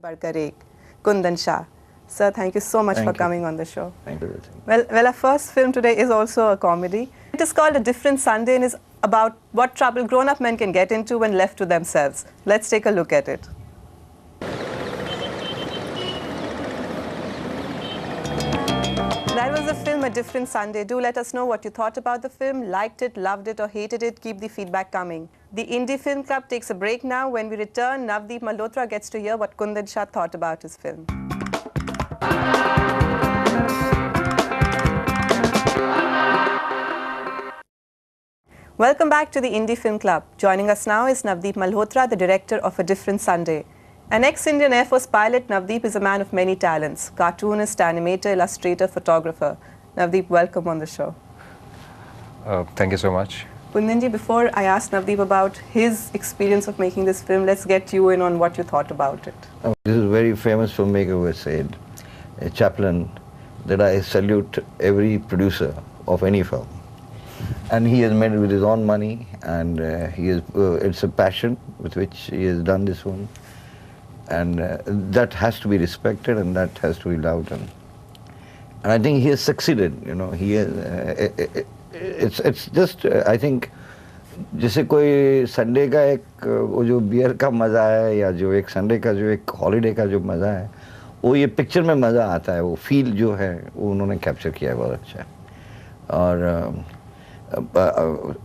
बढ़कर एक, Kundan Shah. Sir, thank you so much for coming on the show. Thank you. Well, our first film today is also a comedy. It is called A Different Sunday and is about what trouble grown-up men can get into when left to themselves. Let's take a look at it. That was the film A Different Sunday. Do let us know what you thought about the film, liked it, loved it or hated it. Keep the feedback coming. The Indie Film Club takes a break now. When we return, Navdeep Malhotra gets to hear what Kundan Shah thought about his film. Welcome back to the Indie Film Club. Joining us now is Navdeep Malhotra, the director of A Different Sunday. An ex-Indian Air Force pilot, Navdeep is a man of many talents. Cartoonist, animator, illustrator, photographer. Navdeep, welcome on the show. Thank you so much. Kundanji, before I ask Navdeep about his experience of making this film, let's get you in on what you thought about it. This is a very famous filmmaker who has said, Chaplin, that I salute every producer of any film. And he has made it with his own money, and it's a passion with which he has done this one. And that has to be respected and that has to be loved. And I think he has succeeded, you know. He has, it's just, I think, जैसे कोई Sunday का एक वो जो beer का मज़ा है या जो एक संडे का जो एक हॉलीडे का जो मज़ा है वो ये पिक्चर में मज़ा आता है, वो फील जो है वो उन्होंने कैप्चर किया है बहुत अच्छा. और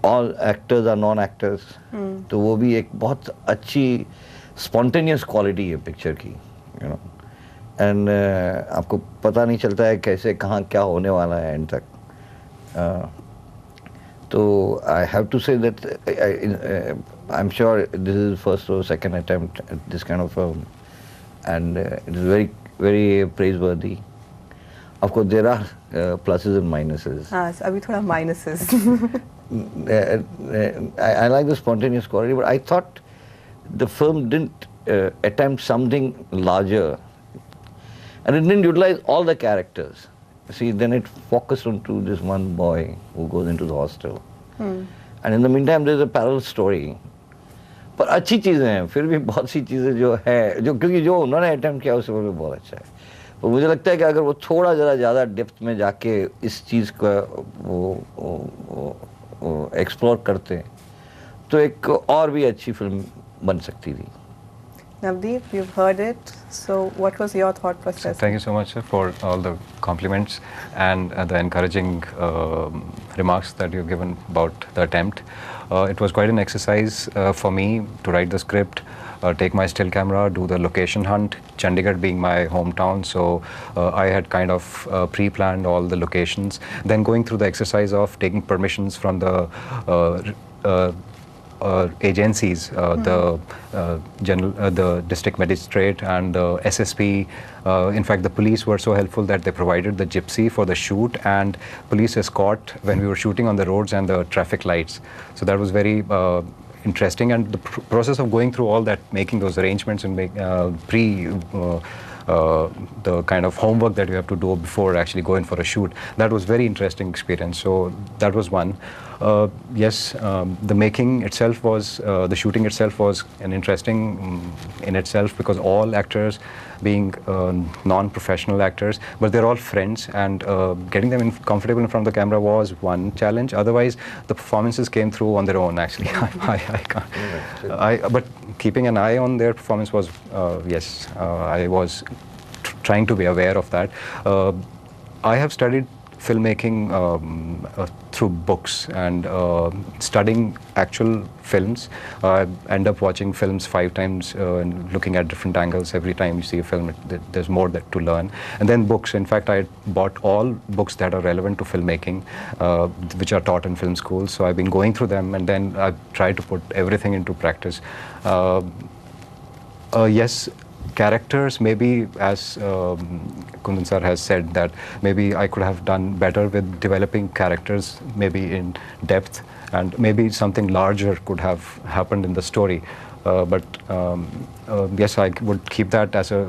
all actors are non actors, तो वो भी एक बहुत अच्छी स्पॉन्टेनियस क्वालिटी है पिक्चर की, यू नो. एंड आपको पता नहीं चलता है कैसे कहाँ क्या होने वाला है एंड तक. तो I have to say that I am sure this is first और second attempt at this kind of film and it is very very praiseworthy. Of course, there are pluses and minuses. अभी थोड़ा minuses. I like the spontaneous quality, but I thought the film didn't attempt something larger, and it didn't utilize all the characters. See, then it focused on to this one boy who goes into the hostel, and in the meantime, there's a parallel story. पर अच्छी चीज़ें हैं, फिर भी बहुत सी चीज़ें जो है जो क्योंकि जो उन्होंने अटेम्प्ट किया उससे भी बहुत अच्छा है. तो मुझे लगता है कि अगर वो थोड़ा ज़रा ज़्यादा डेप्थ में जाके इस चीज़ का वो एक्सप्लोर करते तो एक और भी अच्छी फिल्म बन सकती थी. Navdeep, you've heard it. So what was your thought process? So thank you so much, sir, for all the compliments and the encouraging remarks that you've given about the attempt. It was quite an exercise for me to write the script, take my still camera, do the location hunt, Chandigarh being my hometown, so I had kind of pre-planned all the locations, then going through the exercise of taking permissions from the agencies, the district magistrate and the SSP. In fact, the police were so helpful that they provided the gypsy for the shoot and police escort when we were shooting on the roads and the traffic lights. So that was very interesting, and the process of going through all that, making those arrangements and the kind of homework that you have to do before actually going for a shoot, that was very interesting experience. So that was one. Yes, the making itself was, the shooting itself was an interesting in itself, because all actors being non-professional actors, but they're all friends, and getting them comfortable in front of the camera was one challenge. Otherwise, the performances came through on their own, actually. I can't. But keeping an eye on their performance was, yes, I was trying to be aware of that. I have studied filmmaking through books and studying actual films. I end up watching films 5 times and looking at different angles. Every time you see a film, there's more to learn. And then books. In fact, I bought all books that are relevant to filmmaking, which are taught in film schools. So I've been going through them, and then I've tried to put everything into practice. Yes, characters, maybe as Kundan sir has said, that maybe I could have done better with developing characters, maybe in depth, and maybe something larger could have happened in the story. But yes, I would keep that as a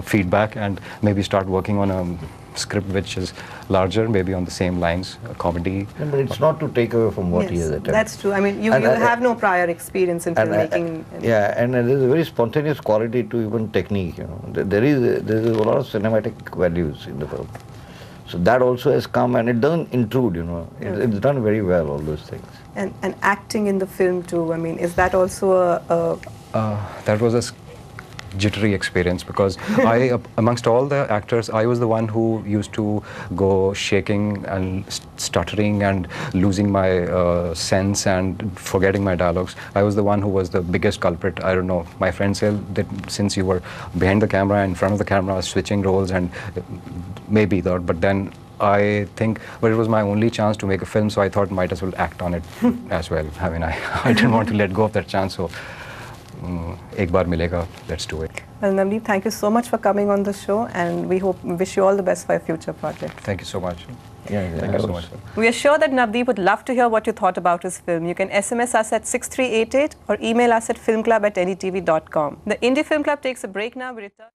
feedback and maybe start working on a script which is larger, maybe on the same lines, comedy. No, but it's not to take away from what he has attempted. That's true. I mean, you have no prior experience in filmmaking. And there's a very spontaneous quality to even technique. You know, there is a lot of cinematic values in the film. So that also has come, and it doesn't intrude. You know, it's done very well. All those things. And acting in the film too. I mean, is that also that was a jittery experience, because I, amongst all the actors, I was the one who used to go shaking and stuttering and losing my sense and forgetting my dialogues. I was the one who was the biggest culprit. I don't know. My friend said that since you were behind the camera, in front of the camera, switching roles, and maybe that, but then I think, but it was my only chance to make a film, so I thought might as well act on it as well. I mean, I didn't want to let go of that chance, so ek baar milega, let's do it. Well, Navdeep, thank you so much for coming on the show, and we wish you all the best for your future project. Thank you so much. Thank you so much. We are sure that Navdeep would love to hear what you thought about his film. You can SMS us at 6388 or email us at filmclub@ndtv.com. The Indie Film Club takes a break now. We return.